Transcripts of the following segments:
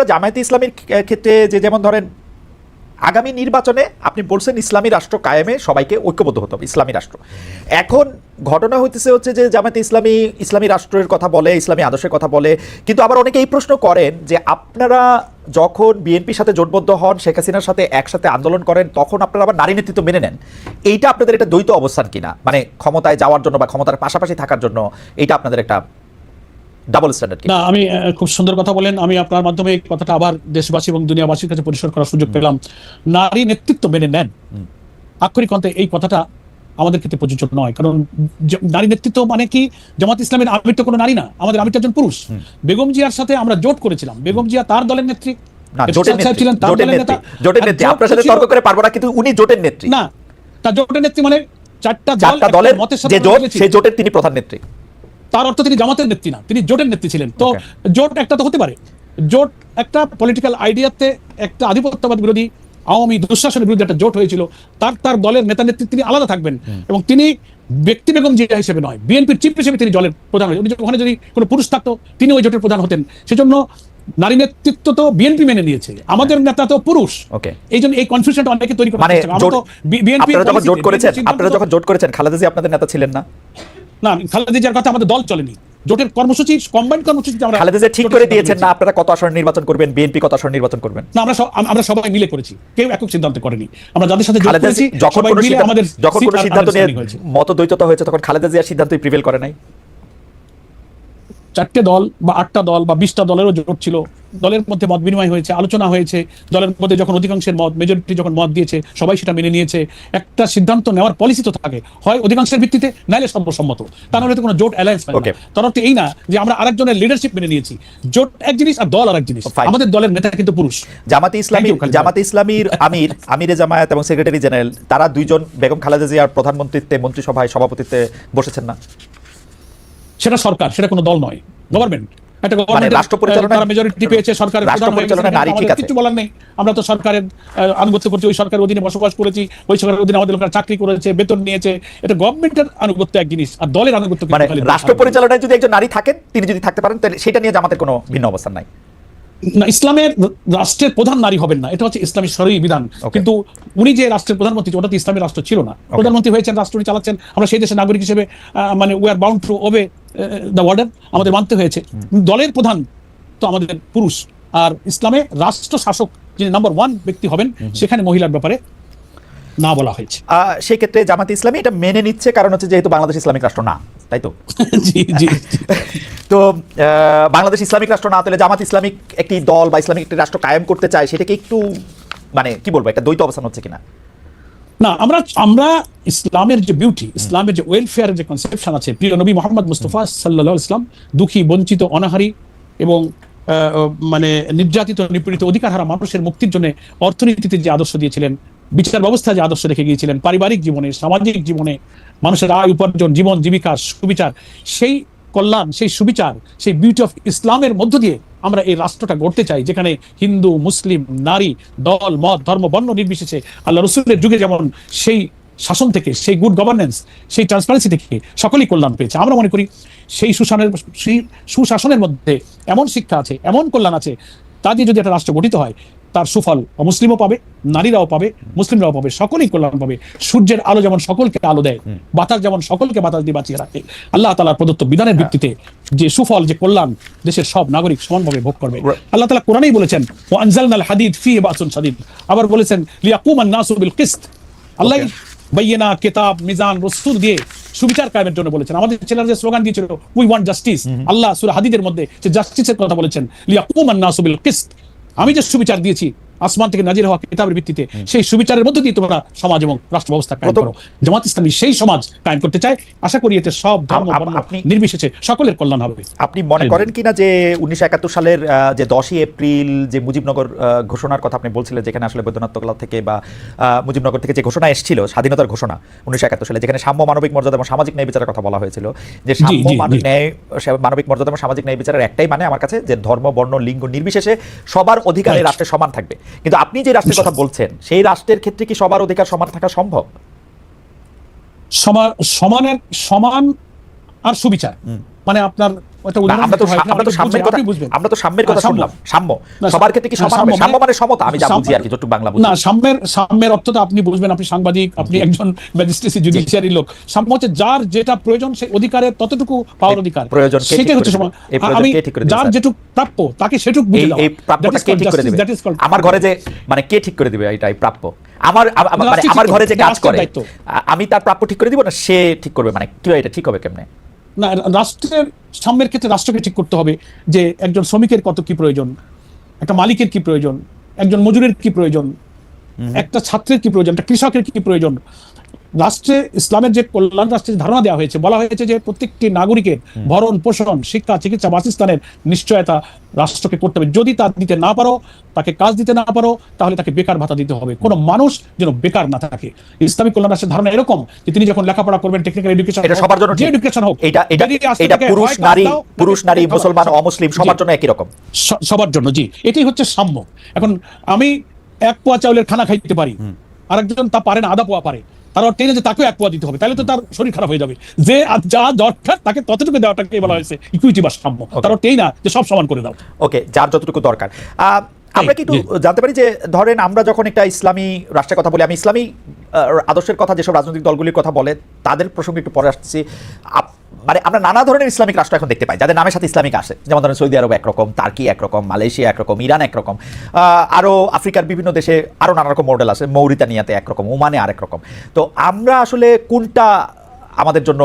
আপনার জামায়াতে ইসলামীর ক্ষেত্রে যে যেমন ধরেন আগামী নির্বাচনে আপনি বলছেন ইসলামী রাষ্ট্র কায়েমে সবাইকে ঐক্যবদ্ধ হতে হবে, ইসলামী রাষ্ট্র। এখন ঘটনা হচ্ছে যে জামায়াতে ইসলামী ইসলামী রাষ্ট্রের কথা বলে, ইসলামী আদর্শের কথা বলে, কিন্তু আবার অনেকে এই প্রশ্ন করেন যে আপনারা যখন বিএনপির সাথে জোটবদ্ধ হন, শেখ হাসিনার সাথে একসাথে আন্দোলন করেন, তখন আপনারা আবার নারী নেতৃত্ব মেনে নেন। এইটা আপনাদের একটা দ্বৈত অবস্থান কিনা, মানে ক্ষমতায় যাওয়ার জন্য বা ক্ষমতার পাশাপাশি থাকার জন্য এইটা আপনাদের একটা ডাবল স্ট্যান্ডার্ড? না, আমি খুব সুন্দর কথা বলেন। আমি আপনার মাধ্যমে এই কথাটা আবার দেশবাসী এবং দুনিয়াবাসীর কাছে পরিষ্কার করার সুযোগ পেলাম। নারী নেতৃত্ব মেনে নেন, আক্ষরিক অর্থে এই কথাটা আমাদের ক্ষেত্রে প্রযোজ্য নয়। কারণ নারী নেতৃত্ব মানে কি, জামাত ইসলামের আমির তো কোনো নারী না, আমাদের আমির একজন পুরুষ। বেগম জিয়ার সাথে আমরা জোট করেছিলাম, বেগম জিয়া তার দলের নেত্রী, না জোটের নেত্রী, আপনার সাথে তর্ক করে পারবো না, কিন্তু উনি জোটের নেত্রী। না, তার জোটের নেত্রী মানে চারটা দলের যে জোট, সেই জোটের তিনি প্রধান নেত্রী। তার অর্থ তিনি জামাতের নেত্রী না, তিনি জোটের নেত্রী ছিলেন। তো জোট একটা তো হতে পারে, জোট একটা পলিটিক্যাল আইডিয়াতে একটা আধিপত্যবাদ বিরোধী আওয়ামী দুঃশাসনের বিরুদ্ধে একটা জোট হয়েছিল। তার দলের নেতা নেত্রী তিনি আলাদা থাকবেন, এবং তিনি ব্যক্তি বেগম জিয়া হিসেবে নয়, বিএনপির চিফ হিসেবে তিনি দলের প্রধান হয়েছেন। উনি ওখানে যদি কোনো পুরুষ থাকতো তিনি ওই জোটের প্রধান হতেন। সেজন্য নারী নেতৃত্ব তো বিএনপি মেনে নিয়েছে, আমাদের নেতা তো পুরুষ। এই জন্য এই কনফিউশনটা অনেকে তৈরি করে। আপনারা যখন জোট করেছেন খালেদা জিয়া আপনাদের নেতা ছিলেন না? না, খালেদা জিয়ার কথা আমাদের দল চলেনি। জোটের কর্মসূচি, কম্বাইন্ড কর্মসূচি আমরা খালেদা জিয়া ঠিক করে দিয়েছেন না আপনারা কত আসন নির্বাচন করবেন, বিএনপি কত আসন নির্বাচন করবেন? না, আমরা সবাই মিলে করেছি, কেউ একক সিদ্ধান্ত করেনি। আমরা যাদের সাথে জোট করেছি যখন কোনো সিদ্ধান্ত নিয়ে মতদ্বৈততা হয়েছে তখন খালেদা জিয়ার সিদ্ধান্তই প্রিভেল করে নাই? 4টে দল বা 8টা দল বা 20টা দলেরও জোট ছিল, দলের মধ্যে মত বিনিময় হয়েছে, আলোচনা হয়েছে, দলের মধ্যে যখন অধিকাংশের মত, মেজরিটি যখন মত দিয়েছে সবাই সেটা মেনে নিয়েছে। একটা সিদ্ধান্ত নেওয়ার পলিসি তো থাকে, হয় অধিকাংশের ভিত্তিতে, নাইলে সর্বসম্মত। তা নাহলে তো কোনো জোট অ্যালায়েন্স হয় না। তার অর্থ এই না যে আমরা আরেকজনের লিডারশিপ মেনে নিয়েছি। জোট এক জিনিস আর দল আরেক জিনিস। আমাদের দলের নেতা কিন্তু পুরুষ। জামাতে ইসলামীর আমিরে জামায়াত এবং সেক্রেটারি জেনারেল তারা দুইজন বেগম খালেদা জিয়ার প্রধানমন্ত্রীত্বে, মন্ত্রিসভায় সভাপতিত্বে বসেছেন না? সেটা সরকার, সেটা কোনো দল নয়, গভর্নমেন্ট। একটা রাষ্ট্র পরিচালনা মেজরিটি পেয়েছে, সরকারের কিছু বলার নেই। আমরা তো সরকারের আনুগত্য করছি, ওই সরকারের অধীনে বসবাস করেছি, ওই সরকারের অধীনে আমাদের লোকেরা চাকরি করেছে, বেতন নিয়েছে। এটা গভর্নমেন্টের আনুগত্য এক জিনিস, আর দলের আনুগত্য রাষ্ট্র পরিচালনায় যদি একজন নারী থাকেন, তিনি যদি থাকতে পারেন, তাহলে সেটা নিয়ে জামাতের কোনো ভিন্ন অবস্থান নাই। না, ইসলামের রাষ্ট্রের প্রধান নারী হবেন না, এটা হচ্ছে ইসলামী শরঈ বিধান। কিন্তু উনি যে রাষ্ট্রের প্রধানমন্ত্রী, ওটা তো ইসলামী রাষ্ট্র ছিল না। প্রধানমন্ত্রী হয়েছেন, রাষ্ট্র চালাচ্ছেন, আমরা সেই দেশের নাগরিক হিসেবে মানে we are bound to ওবে the order, আমাদের মানতে হয়েছে। দলের প্রধান তো আমাদের পুরুষ, আর ইসলামে রাষ্ট্র শাসক যিনি নাম্বার 1 ব্যক্তি হবেন, সেখানে মহিলার ব্যাপারে না বলা হয়েছে। সেই ক্ষেত্রে জামাতে ইসলামী এটা মেনে নিচ্ছে, কারণ হচ্ছে যেহেতু বাংলাদেশ ইসলামিক রাষ্ট্র না, তাই তো? জি জি। তো বাংলাদেশ ইসলামিক রাষ্ট্র না হলে জামাত ইসলামিক একটি দল বা ইসলামিক একটি রাষ্ট্র কায়েম করতে চায়, সেটাকে একটু মানে কি বলবো, একটা দ্বৈত অবস্থান হচ্ছে কিনা? না, আমরা ইসলামের যে বিউটি, ইসলামের যে ওয়েলফেয়ারের যে কনসেপশন আছে, প্রিয় নবী মুহাম্মদ মুস্তাফা সাল্লাল্লাহু আলাইহি ওয়াসাল্লাম দুঃখী, বঞ্চিত, অনাহারী এবং মানে নির্যাতিত, নিপীড়িত, অধিকারহারা মানুষের মুক্তির জন্য অর্থনীতিতে যে আদর্শ দিয়েছিলেন, বিচার ব্যবস্থা যে আদর্শ রেখে গিয়েছিলেন, পারিবারিক জীবনে, সামাজিক জীবনে, মানুষের আয় উপার্জন, জীবন জীবিকা, সুবিচার, সেই কল্যাণ, সেই সুবিচার, সেই বিউটি অফ ইসলামের মধ্য দিয়ে আমরা এই রাষ্ট্রটা গড়তে চাই, যেখানে হিন্দু, মুসলিম, নারী, দল, মত, ধর্ম, বর্ণ নির্বিশেষে আল্লাহ রসুলের যুগে যেমন সেই শাসন থেকে, সেই গুড গভর্নেন্স, সেই ট্রান্সপারেন্সি থেকে সকলেই কল্যাণ পেয়েছে। আমরা মনে করি সেই সুশাসনের মধ্যে এমন শিক্ষা আছে, এমন কল্যাণ আছে, তা দিয়ে যদি একটা রাষ্ট্র গঠিত হয়, তার সুফল অমুসলিমও পাবে, নারীরাও পাবে, মুসলিমরাও পাবে, সকলেই কল্যাণ পাবে। সূর্যের আলো যেমন সকলকে আলো দেয়, বাতাস যেমন সকলকে বাতাস দিয়ে বাঁচিয়ে রাখে, আল্লাহ তাআলার প্রদত্ত বিধানের ভিত্তিতে যে সুফল, যে কল্যাণ দেশের সব নাগরিক সমানভাবে ভোগ করবে। আল্লাহ তাআলা কোরআনেই বলেছেন, ওয়া আনজালনাল হাদিদ ফিহি বাসুন শাদীদ। আবার বলেছেন, লিয়াকুমান নাসু বিল কিসত। আল্লাহ বাইয়িনা, কিতাব, মিজান, রাসূল দিয়ে সুবিচার কায়েমের জন্য বলেছেন। আমাদের ছেলেরা যে স্লোগান দিয়েছিল, উই ওয়ান্ট জাস্টিস, আল্লাহ সূরা হাদিদের মধ্যে যে জাস্টিসের কথা বলেছেন, লিয়াকুমান নাসু বিল কিসত। আমি যে সুবিচার দিয়েছি আসমান থেকে নাজিল হওয়া কিতাবের ভিত্তিতে, সেই সুবিচারের মধ্যে দিয়ে তোমরা সমাজ এবং রাষ্ট্র ব্যবস্থা কায়েম করো। জামাত ইসলামী সেই সমাজ কায়েম করতে চায়। আশা করি এতে সব ধর্ম বর্ণ নির্বিশেষে সকলের কল্যাণ হবে। আপনি মনে করেন কিনা যে 1971 সালের যে 10ই এপ্রিল যে মুজিবনগর ঘোষণার কথা আপনি বলছিলেন, যেখানে আসলে বৈদ্যনাথ তকলা থেকে বা মুজিবনগর থেকে যে ঘোষণা এসেছিল, স্বাধীনতার ঘোষণা 1971 সালে, যেখানে সাম্য, মানবিক মর্যাদা এবং সামাজিক ন্যায় বিচারের কথা বলা হয়েছিল, যে সাম্য, মানবিক মর্যাদা এবং সামাজিক ন্যায় বিচারের একটাই মানে আমার কাছে, যে ধর্ম, বর্ণ, লিঙ্গ নির্বিশেষে সবার অধিকার এই রাষ্ট্রে সমান থাকবে। কিন্তু আপনি যে রাষ্ট্রের কথা বলছেন, সেই রাষ্ট্রের ক্ষেত্রে কি সবার অধিকার সমান থাকা সম্ভব? সমান আর সুবিচার, মানে আপনার একটা উদাহরণ আমরা তো দিতে হয়, আমরা তো আপনি সাম্যের বুঝবেন, কথা আপনি বুঝবেন। আমরা তো সাম্যের কথা সাম্য। শুনলাম। সাম্য না, সবার ক্ষেত্রে কি সমান হবে? সাম্য সাম্য মানে সমতা, আমি যা বুঝি সাম্য- আর কি, যতটুকু বাংলা বুঝি। না, সাম্যের অর্থ তো আপনি বুঝবেন, আপনি সাংবাদিক, আপনি একজন ম্যাজিস্ট্রেসি জুডিশিয়ারি লোক। সাম্য হচ্ছে যার যেটা প্রয়োজন সেই অধিকারের ততটুকু পাওয়ার অধিকার, প্রয়োজন কে ঠিক সেটাই হচ্ছে করে সমান। দিবে? এই প্রয়োজন আমি কে ঠিক করে দিবে, যার স্যার? যেটুকু প্রাপ্য তাকে সেটুকু বুঝে দাও। এই প্রাপ্যটা কে ঠিক করে দিবে? আমার ঘরে যে মানে কে ঠিক করে দিবে এটাই প্রাপ্য? মানে আমার ঘরে যে কাজ করে আমি তার প্রাপ্য ঠিক করে দিব না সে ঠিক করবে? মানে কি এটা ঠিক হবে কেমনে? না, রাষ্ট্রের সাম্যের ক্ষেত্রে রাষ্ট্রকে ঠিক করতে হবে যে একজন শ্রমিকের কত কি প্রয়োজন, একটা মালিকের কি প্রয়োজন, একজন মজুরের কি প্রয়োজন, একটা ছাত্রের কি প্রয়োজন, একটা কৃষকের কি প্রয়োজন। রাষ্ট্রে ইসলামের যে কল্যাণ রাষ্ট্রের ধারণা দেওয়া হয়েছে, বলা হয়েছে যে প্রত্যেকটি নাগরিকের ভরণ পোষণ, শিক্ষা, চিকিৎসা, বাসস্থানের নিশ্চয়তা রাষ্ট্রকে করতে হবে। যদি তা দিতে না পারো, তাকে কাজ দিতে না পারো, তাহলে তাকে বেকার ভাতা দিতে হবে। কোনো মানুষ যেন বেকার না থাকে। ইসলামিক কল্যাণ রাষ্ট্রের ধারণা এরকম যে তিনি যখন লেখাপড়া করবেন, টেকনিক্যাল এডুকেশন, এটা সবার জন্য যে ঠিক। এডুকেশন হোক, এটা পুরুষ নারী মুসলমান অমুসলিম সবার জন্য একই রকম, সবার জন্য। জি, এটাই হচ্ছে সাম্য। এখন আমি 1 পোয়া চাউলের খানা খাইতে পারি, আরেকজন তা পারে না, আধা পোয়া পারে, তার অর্থ এই না যে তাকেও 1 পোয়া দিতে হবে, তাহলে তো তার শরীর খারাপ হয়ে যাবে। যে যা দরকার তাকে ততটুকু দেওয়াটাকে বলা হয়েছে ইকুইটি বা সাম্য। তার অর্থ এই না যে সব সমান করে দাও। ওকে, যার যতটুকু দরকার। আমরা কি একটু জানতে পারি যে ধরেন আমরা যখন একটা ইসলামী রাষ্ট্রের কথা বলি, আমি ইসলামী আদর্শের কথা যেসব রাজনৈতিক দলগুলির কথা বলে তাদের প্রসঙ্গে একটু পরে আসছি। মানে আমরা নানা ধরনের ইসলামিক রাষ্ট্র এখন দেখতে পাই যাদের নামের সাথে ইসলামিক আসে, যেমন ধরেন সৌদি আরব একরকম, টার্কি একরকম, মালয়েশিয়া একরকম, ইরান একরকম, আরও আফ্রিকার বিভিন্ন দেশে আরও নানা রকম মডেল আছে, মৌরিতানিয়াতে একরকম, ওমানে আরেক রকম। তো আমরা আসলে কোনটা আমাদের জন্য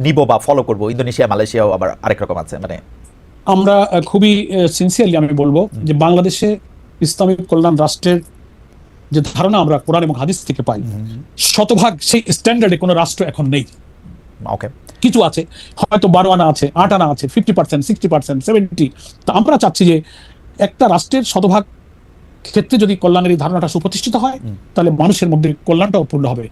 নিব বা ফলো করব? ইন্দোনেশিয়া, মালয়েশিয়াও আবার আরেক রকম আছে। মানে আমরা খুবই সিনসিয়ারলি আমি বলবো যে বাংলাদেশে ইসলামিক কল্যাণ রাষ্ট্রের যে ধারণা আমরা কোরআন এবং হাদিস থেকে পাই, শতভাগ সেই স্ট্যান্ডার্ডে কোনো রাষ্ট্র এখন নেই। ওকে, কিছু আছে, হয়তো 12 আনা আছে, 8 আনা আছে, 50%, 60%, 70। তো আমরা চাচ্ছি যে একটা রাষ্ট্রের শতভাগ ক্ষেত্রে যদি কল্যাণের এই ধারণাটা সুপ্রতিষ্ঠিত হয়, তাহলে মানুষের মধ্যে কল্যাণটাও পূর্ণ হবে।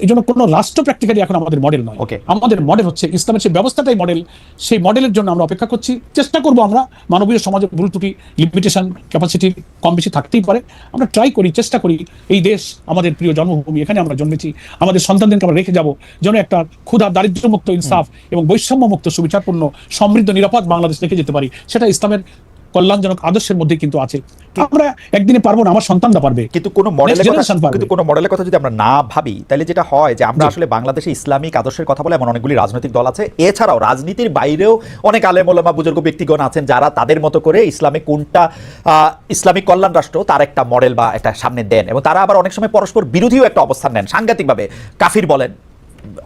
এই জন্য কোনো রাষ্ট্র প্র্যাকটিক্যালি এখন আমাদের মডেল নয়। আমাদের মডেল হচ্ছে ইসলামের সেই ব্যবস্থাটাই মডেল। সেই মডেলের জন্য আমরা অপেক্ষা করছি, চেষ্টা করব। আমরা মানবীয় সমাজের ভুল ত্রুটি, লিমিটেশন, ক্যাপাসিটি কম বেশি থাকতেই পারে। আমরা ট্রাই করি, চেষ্টা করি, এই দেশ আমাদের প্রিয় জন্মভূমি, এখানে আমরা জন্মেছি, আমাদের সন্তানদেরকে আমরা রেখে যাব যেন একটা ক্ষুধা, দারিদ্র্যমুক্ত, ইনসাফ এবং বৈষম্যমুক্ত, সুবিচারপূর্ণ, সমৃদ্ধ, নিরাপদ বাংলাদেশ রেখে যেতে পারি। সেটা ইসলামের কল্যাণজনক আদর্শের মধ্যে কিন্তু আছে। আমরা একদিনে পারবো না, আমার সন্তানরা পারবে। কিন্তু কোনো মডেলের কথা যদি আমরা না ভাবি, তাহলে যেটা হয় যে আমরা আসলে বাংলাদেশে ইসলামিক আদর্শের কথা বলে এমন অনেকগুলি রাজনৈতিক দল আছে। এছাড়াও রাজনীতির বাইরেও অনেক আলেম ওলামা, বুজুর্গ ব্যক্তিগণ আছেন যারা তাদের মতো করে ইসলামে কোনটা ইসলামিক কল্যাণ রাষ্ট্র তার একটা মডেল বা একটা সামনে দেন, এবং তারা আবার অনেক সময় পরস্পর বিরোধীও একটা অবস্থান নেন, সাংঘাতিকভাবে কাফির বলেন,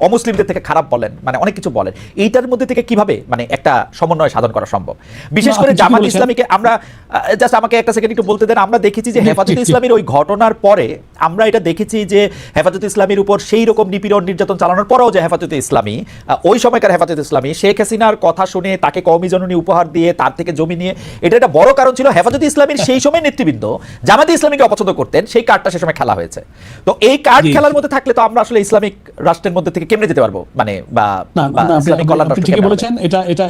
অমুসলিমদের থেকে খারাপ বলেন, মানে অনেক কিছু বলেন। এইটার মধ্যে থেকে কিভাবে মানে একটা সমন্বয় সাধন করা সম্ভব? বিশেষ করে জামাত ইসলামীকে আমরা জাস্ট, আমাকে একটা সেকেন্ড একটু বলতে দেন। আমরা দেখেছি যে হেফাজতে ইসলামীর ওই ঘটনার পরে আমরা এটা দেখেছি যে হেফাজতে ইসলামীর উপর সেই রকম নিপীড়ন নির্যাতন চালানোর পরেও যে হেফাজতে ইসলামী, ওই সময়কার হেফাজতে ইসলামী শেখ হাসিনার কথা শুনে তাকে কওমি জননী উপহার দিয়ে তার থেকে জমি নিয়ে, এটা একটা বড় কারণ ছিল হেফাজতে ইসলামীর সেই সময় নেতৃবৃন্দ জামাতে ইসলামীকে অপছন্দ করতেন। সেই কার্ডটা সে সময় খেলা হয়েছে। তো এই কার্ড খেলার মধ্যে থাকলে তো আমরা আসলে ইসলামিক রাষ্ট্রের মধ্যে থেকে কেমনে যেতে পারবো? মানে আপনি ঠিকই বলেছেন।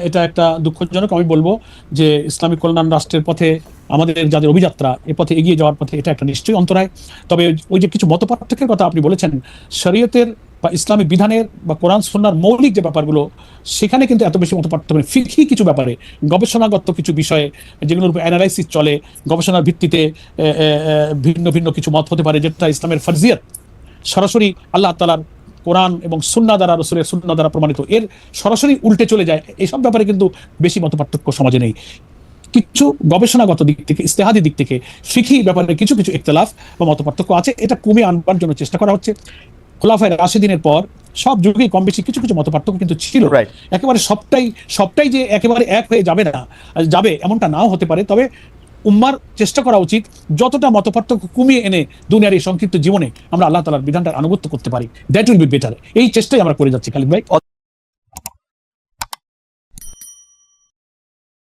এটা একটা দুঃখজনক। আমি বলবো যে ইসলামিক কল্যাণ রাষ্ট্রের পথে আমাদের যাদের অভিযাত্রা, এ পথে এগিয়ে যাওয়ার পথে এটা একটা নিশ্চয়ই অন্তরায়। তবে ওই যে কিছু মতপার্থক্যের কথা আপনি বলেছেন, শরীয়তের বা ইসলামিক বিধানের বা কোরআন সুন্নাহর মৌলিক যে ব্যাপারগুলো, সেখানে কিন্তু এত বেশি মতপার্থক্য নেই। ফিকহি কিছু ব্যাপারে, গবেষণাগত কিছু বিষয়ে যেগুলোর উপর অ্যানালাইসিস চলে, গবেষণার ভিত্তিতে ভিন্ন ভিন্ন কিছু মত হতে পারে, যেটা ইসলামের ফরজিয়ত সরাসরি আল্লাহ তাআলার কোরআন এবং সুন্নাহ দ্বারা, রাসূলের সুন্নাহ দ্বারা প্রমাণিত, এর সরাসরি উল্টে চলে যায়। এইসব ব্যাপারে কিন্তু বেশি মতপার্থক্য সমাজে নেই। কিছু গবেষণাগত দিক থেকে, ইস্তেহাদি দিক থেকে, ফিকহি ব্যাপারে কিছু কিছু ইখতিলাফ বা মতপার্থক্য আছে। এটা কমিয়ে আনবার জন্য চেষ্টা করা হচ্ছে। খোলাফায়ে রাশিদিনের পর সব যুগেই কম বেশি কিছু কিছু মতপার্থক্য কিন্তু ছিল। একেবারে সবটাই যে একেবারে এক হয়ে যাবে এমনটা নাও হতে পারে। তবে উম্মার চেষ্টা করা উচিত যতটা মতপার্থক্য কমিয়ে এনে দুনিয়ার এই সংক্ষিপ্ত জীবনে আমরা আল্লাহ তাআলার বিধানটার আনুগত্য করতে পারি, দ্যাট উইল বি বেটার। এই চেষ্টাই আমরা করে যাচ্ছি খালিদ ভাই।